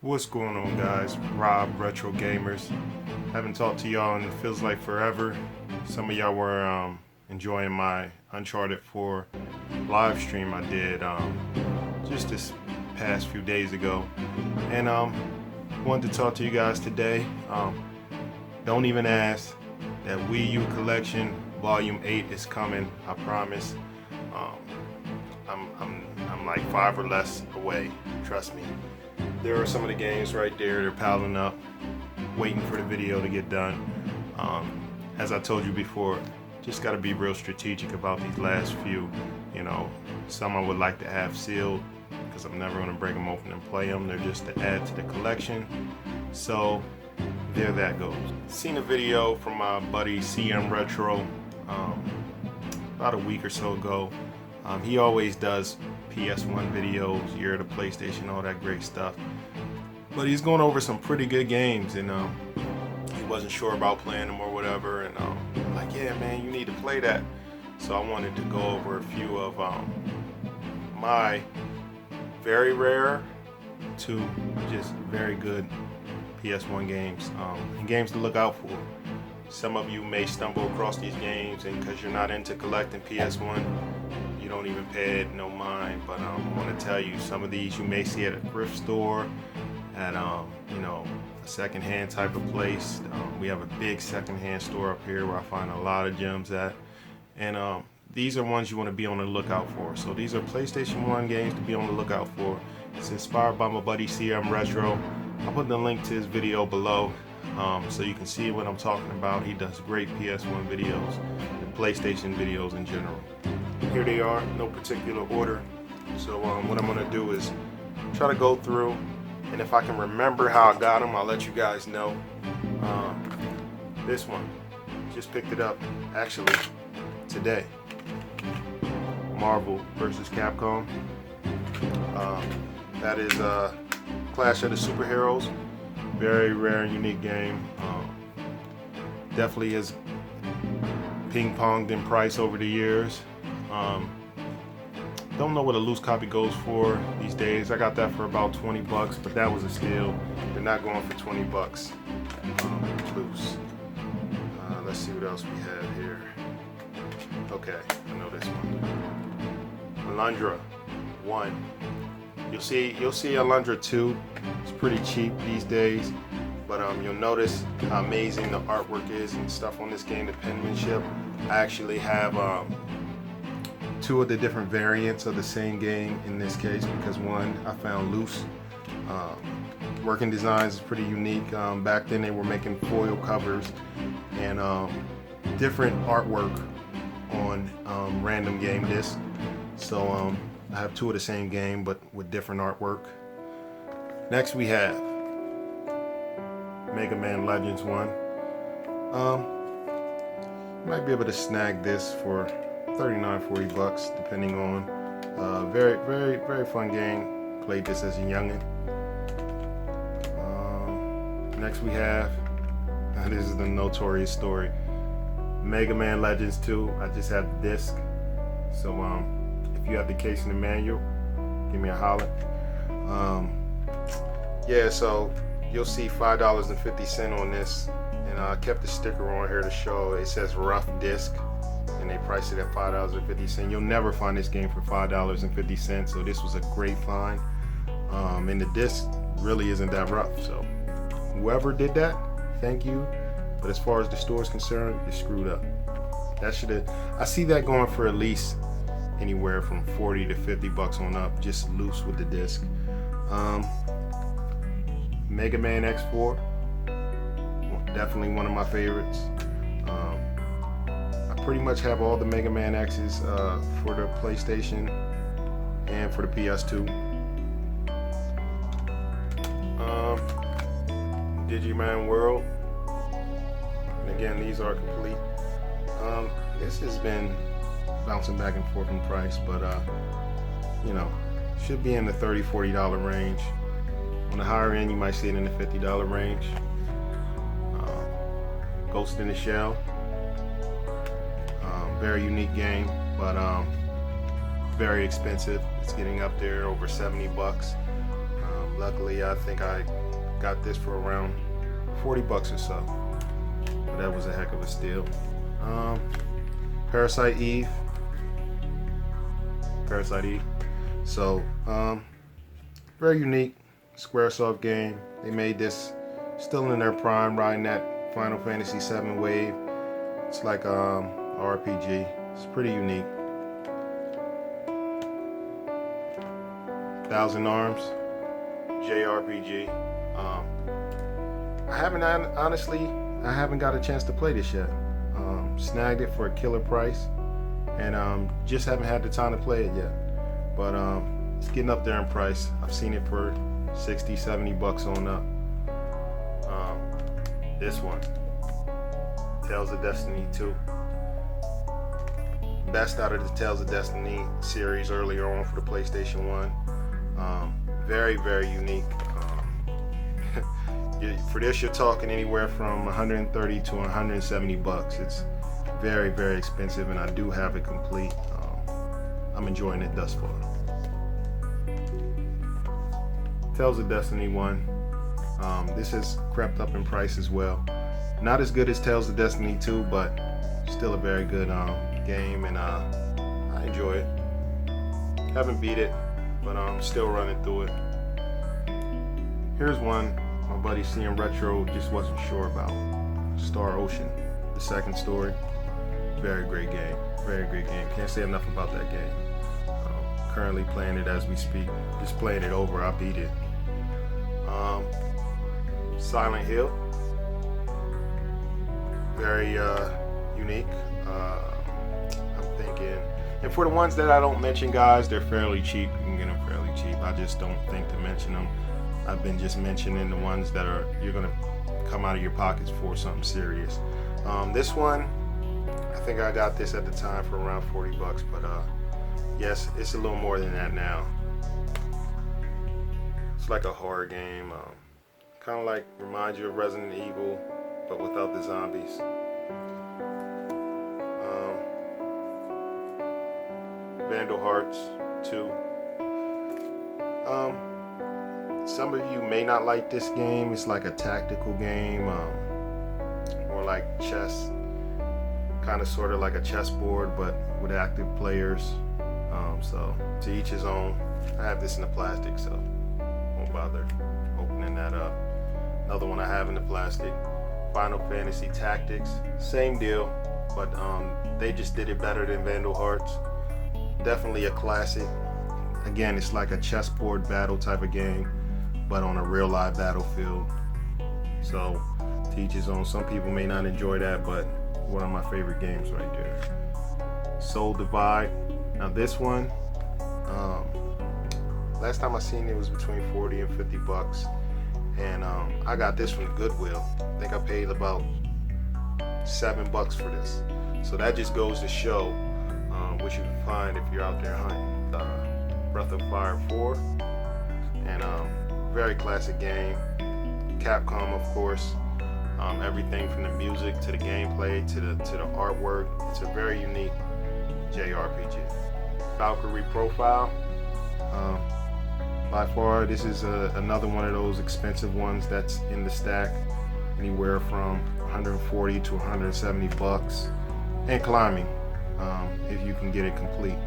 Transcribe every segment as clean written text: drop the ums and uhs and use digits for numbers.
What's going on, guys? Rob, Retro Gamers. Haven't talked to y'all and it feels like forever. Some of y'all were enjoying my Uncharted 4 live stream I did just this past few days ago. And wanted to talk to you guys today. Don't even ask. That Wii U Collection Volume 8 is coming, I promise. I'm like 5 or less away, trust me. There are some of the games right there, they're piling up, waiting for the video to get done. As I told you before, just gotta be real strategic about these last few. You know, some I would like to have sealed, because I'm never gonna break them open and play them. They're just to add to the collection. So, there that goes. Seen a video from my buddy CM Retro about a week or so ago. He always does PS1 videos, year of the PlayStation, all that great stuff. But he's going over some pretty good games, and he wasn't sure about playing them or whatever. And I'm like, yeah, man, you need to play that. So I wanted to go over a few of my very rare to just very good PS1 games, and games to look out for. Some of you may stumble across these games, and because you're not into collecting PS1, you don't even pay it no mind. But I want to tell you, some of these you may see at a thrift store, at you know, a secondhand type of place. We have a big secondhand store up here where I find a lot of gems at, and these are ones you want to be on the lookout for. So these are PlayStation 1 games to be on the lookout for. It's inspired by my buddy CM Retro. I'll put the link to his video below, so you can see what I'm talking about. He does great PS1 videos and PlayStation videos in general. Here they are, no particular order. So what I'm going to do is try to go through, and if I can remember how I got them, I'll let you guys know. This one, just picked it up actually today. Marvel versus Capcom. That is Clash of the Superheroes. Very rare and unique game. Definitely has ping-ponged in price over the years. Don't know what a loose copy goes for these days. I got that for about 20 bucks, but that was a steal. They're not going for 20 bucks loose. Let's see what else we have here. Okay, I know this one. Alundra 1. You'll see Alundra 2. It's pretty cheap these days, but you'll notice how amazing the artwork is and stuff on this game, the penmanship. I actually have 2 of the different variants of the same game in this case, because one I found loose. Working designs is pretty unique. Back then they were making foil covers and different artwork on random game discs. So I have 2 of the same game but with different artwork. Next we have Mega Man Legends 1. You might be able to snag this for 39-40 bucks depending on. Very fun game. Played this as a youngin'. Next we have, this is the notorious story, Mega Man Legends 2. I just have the disc. So if you have the case and the manual, give me a holler. Yeah, so you'll see $5.50 on this, and I kept the sticker on here to show it says rough disc, and they priced it at $5.50. You'll never find this game for $5.50, so this was a great find. And the disc really isn't that rough, so whoever did that, thank you. But as far as the store is concerned, you're screwed up. That should have, I see that going for at least anywhere from 40 to 50 bucks on up, just loose with the disc. Mega Man X4, definitely one of my favorites. I pretty much have all the Mega Man X's for the PlayStation and for the PS2. Digimon World, and again these are complete. This has been bouncing back and forth in price, but you know, should be in the $30-40 range. On the higher end, you might see it in the $50 range. Ghost in the Shell, very unique game, but very expensive. It's getting up there over 70 bucks. Luckily, I think I got this for around 40 bucks or so. But that was a heck of a steal. Parasite Eve. So, very unique Squaresoft game. They made this still in their prime, riding that Final Fantasy VII wave. It's like RPG. It's pretty unique. Thousand Arms, JRPG. I haven't got a chance to play this yet. Snagged it for a killer price, and just haven't had the time to play it yet. But it's getting up there in price. I've seen it for 60, 70 bucks on up. This one, Tales of Destiny 2. Best out of the Tales of Destiny series earlier on for the PlayStation 1. Very, very unique. For this, you're talking anywhere from 130 to 170 bucks. It's very, very expensive, and I do have it complete. I'm enjoying it thus far. Tales of Destiny 1. This has crept up in price as well. Not as good as Tales of Destiny 2, but still a very good game, and I enjoy it. Haven't beat it, but I'm still running through it. Here's one my buddy CM Retro just wasn't sure about. Star Ocean, the second story. Very great game. Very great game. Can't say enough about that game. Currently playing it as we speak. Just playing it over. I beat it. Silent Hill. Very unique. I'm thinking, and for the ones that I don't mention, guys, they're fairly cheap. You can get them fairly cheap. I just don't think to mention them. I've been just mentioning the ones that are you're gonna come out of your pockets for something serious. This one, I think I got this at the time for around 40 bucks, but yes, it's a little more than that now. It's like a horror game, kind of like reminds you of Resident Evil, but without the zombies. Vandal Hearts 2. Some of you may not like this game. It's like a tactical game, or like chess, kind of sort of like a chessboard, but with active players. So to each his own. I have this in the plastic, so won't bother opening that up. Another one I have in the plastic, Final Fantasy Tactics. Same deal, but they just did it better than Vandal Hearts. Definitely a classic. Again, it's like a chessboard battle type of game, but on a real live battlefield. So to each his own. Some people may not enjoy that, but one of my favorite games right there. Soul Divide. Now this one, last time I seen it was between 40 and 50 bucks, and I got this from Goodwill. I think I paid about $7 for this. So that just goes to show what you can find if you're out there hunting. Breath of Fire 4, and very classic game. Capcom, of course. Everything from the music to the gameplay to the artwork. It's a very unique JRPG. Valkyrie Profile. By far, this is another one of those expensive ones that's in the stack, anywhere from 140 to 170 bucks, and climbing if you can get it complete.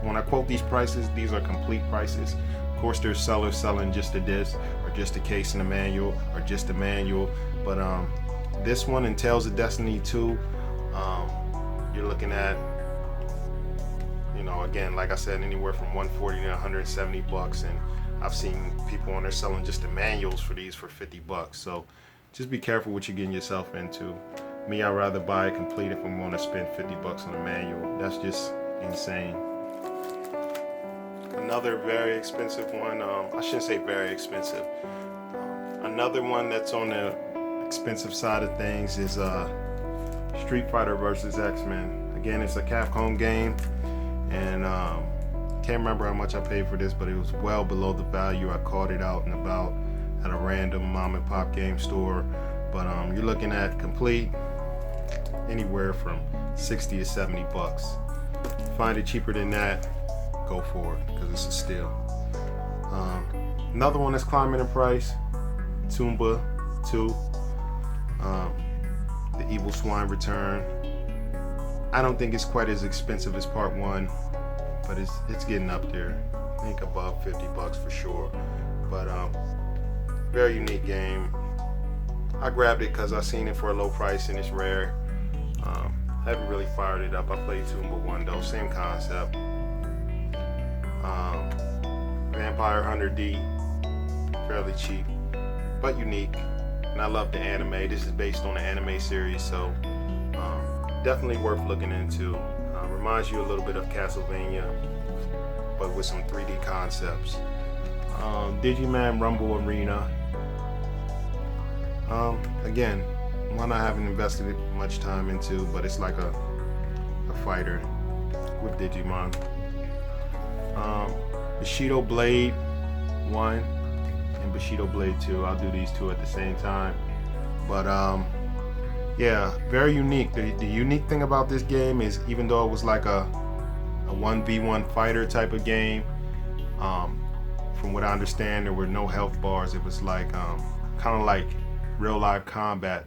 When I quote these prices, these are complete prices. Of course, there's sellers selling just a disc, or just a case and a manual, or just a manual. But this one and Tales of Destiny 2, you're looking at, again, like I said, anywhere from 140 to 170 bucks, and I've seen people on there selling just the manuals for these for 50 bucks. So just be careful what you're getting yourself into. Me, I'd rather buy it complete if I'm going to spend 50 bucks on a manual. That's just insane. Another very expensive one, I shouldn't say very expensive. Another one that's on the expensive side of things is Street Fighter vs. X-Men. Again, it's a Capcom game, and can't remember how much I paid for this, but it was well below the value. I caught it out and about at a random mom and pop game store. But you're looking at complete anywhere from 60 to 70 bucks. Find it cheaper than that, go for it, because it's a steal. Another one that's climbing in price, Tomba 2, The Evil Swine Return. I don't think it's quite as expensive as part 1, but it's getting up there. I think above $50 for sure. But very unique game. I grabbed it because I seen it for a low price and it's rare. Haven't really fired it up. I played Tomba 1 though, same concept. Vampire Hunter D, fairly cheap, but unique. And I love the anime. This is based on the anime series, so definitely worth looking into. Reminds you a little bit of Castlevania, but with some 3D concepts. Digimon Rumble Arena. Again, one I haven't invested much time into, but it's like a fighter with Digimon. Bushido Blade 1 and Bushido Blade 2. I'll do these two at the same time. But yeah, very unique. The unique thing about this game is, even though it was like a 1v1 fighter type of game, from what I understand, there were no health bars. It was like kind of like real life combat.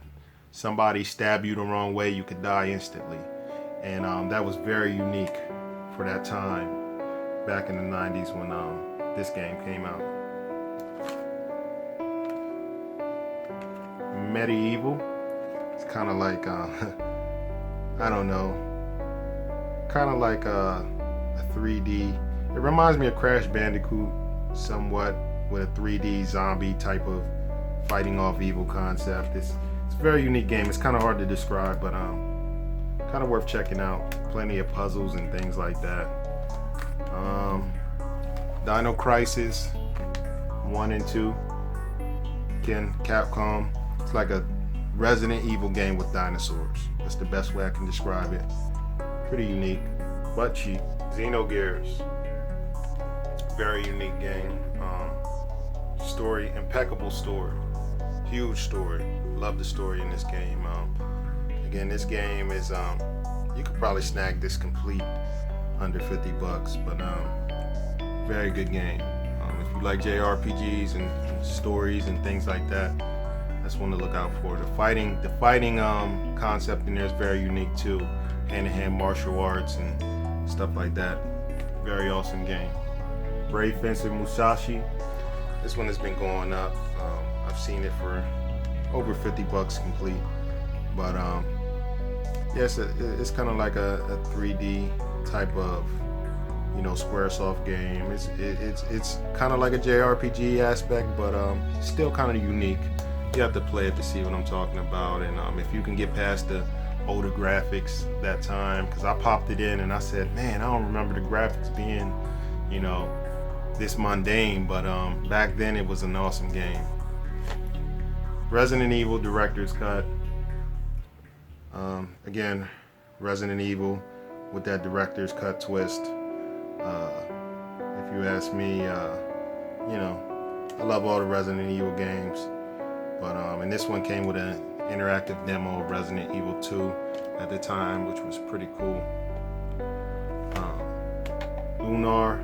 Somebody stab you the wrong way, you could die instantly. And that was very unique for that time, back in the 90s when this game came out. Medieval. It's kind of like, I don't know, kind of like a 3D. It reminds me of Crash Bandicoot somewhat, with a 3D zombie type of fighting off evil concept. It's a very unique game. It's kind of hard to describe, but kind of worth checking out. Plenty of puzzles and things like that. Dino Crisis 1 and 2. Again, Capcom. It's like a Resident Evil game with dinosaurs. That's the best way I can describe it. Pretty unique, but cheap. Xenogears. Very unique game. Story, impeccable story. Huge story. Love the story in this game. Again, this game is, you could probably snag this complete under $50, but very good game. If you like JRPGs and stories and things like that, that's one to look out for. The fighting concept in there is very unique too. Hand-to-hand martial arts and stuff like that. Very awesome game. Brave Fencer Musashi. This one has been going up. I've seen it for over $50 complete, but yes, it's kind of like a 3D type of, you know, SquareSoft game. It's kind of like a JRPG aspect, but still kind of unique. You have to play it to see what I'm talking about, and if you can get past the older graphics that time, because I popped it in and I said, man, I don't remember the graphics being, you know, this mundane, but back then it was an awesome game. Resident Evil Director's Cut. Again, Resident Evil with that Director's Cut twist. If you ask me, you know, I love all the Resident Evil games, but and this one came with an interactive demo of Resident Evil 2 at the time, which was pretty cool. Lunar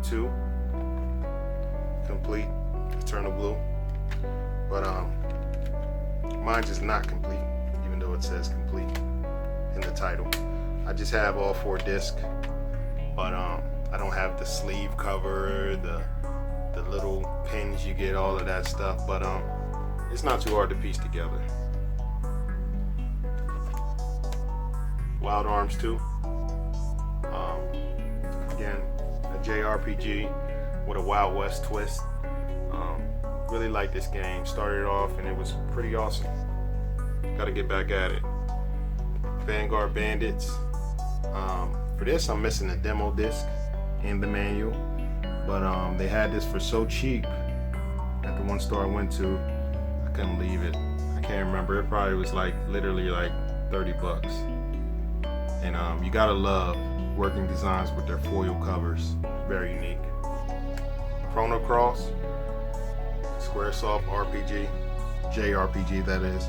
2 complete, Eternal Blue, but mine is not complete, even though it says complete in the title. I just have all 4 discs, but I don't have the sleeve cover, the little pins you get, all of that stuff, but it's not too hard to piece together. Wild Arms 2, again, a JRPG with a Wild West twist. Really like this game. Started off and it was pretty awesome. Gotta get back at it. Vanguard Bandits. For this, I'm missing the demo disc and the manual, but they had this for so cheap at the one store I went to, I couldn't leave it. I can't remember. It probably was like literally like $30. And you gotta love working designs with their foil covers. Very unique. Chrono Cross, SquareSoft RPG, JRPG that is,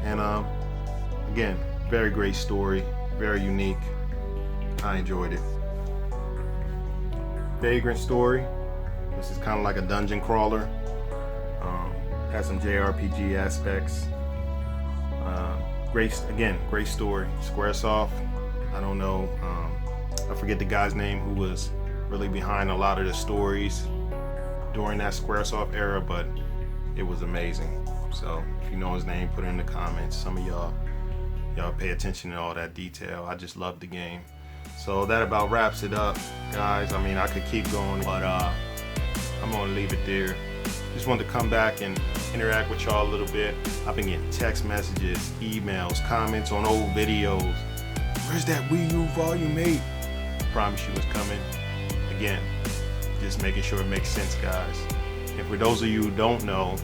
and again, very great story, very unique. I enjoyed it. Vagrant Story, This is kind of like a dungeon crawler. Has some JRPG aspects. Great story. Squaresoft, I don't know, I forget the guy's name who was really behind a lot of the stories during that Squaresoft era, but it was amazing. So if you know his name, put it in the comments. Some of y'all pay attention to all that detail. I just love the game. So that about wraps it up, guys. I mean, I could keep going, but I'm gonna leave it there. Just wanted to come back and interact with y'all a little bit. I've been getting text messages, emails, comments on old videos. Where's that Wii U Volume 8? I promise you it's coming. Again, just making sure it makes sense, guys. And for those of you who don't know,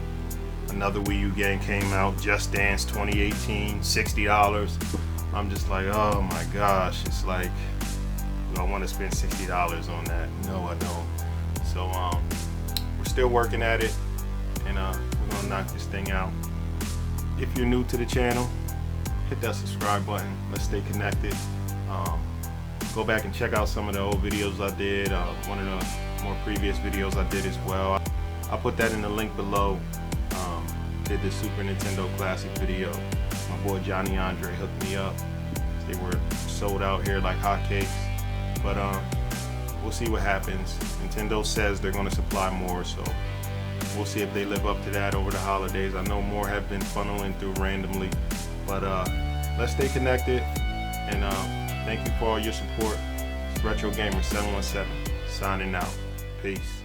another Wii U game came out, Just Dance 2018, $60. I'm just like, oh my gosh. It's like, do I want to spend $60 on that? No, I don't. So we're still working at it, and we're gonna knock this thing out. If you're new to the channel, hit that subscribe button. Let's stay connected. Go back and check out some of the old videos I did. One of the more previous videos I did as well. I'll put that in the link below. Did the Super Nintendo Classic video. My boy Johnny Andre hooked me up. They were sold out here like hotcakes. But we'll see what happens. Nintendo says they're going to supply more, so we'll see if they live up to that over the holidays. I know more have been funneling through randomly, but let's stay connected, and thank you for all your support. It's Retro Gamer 717 signing out. Peace.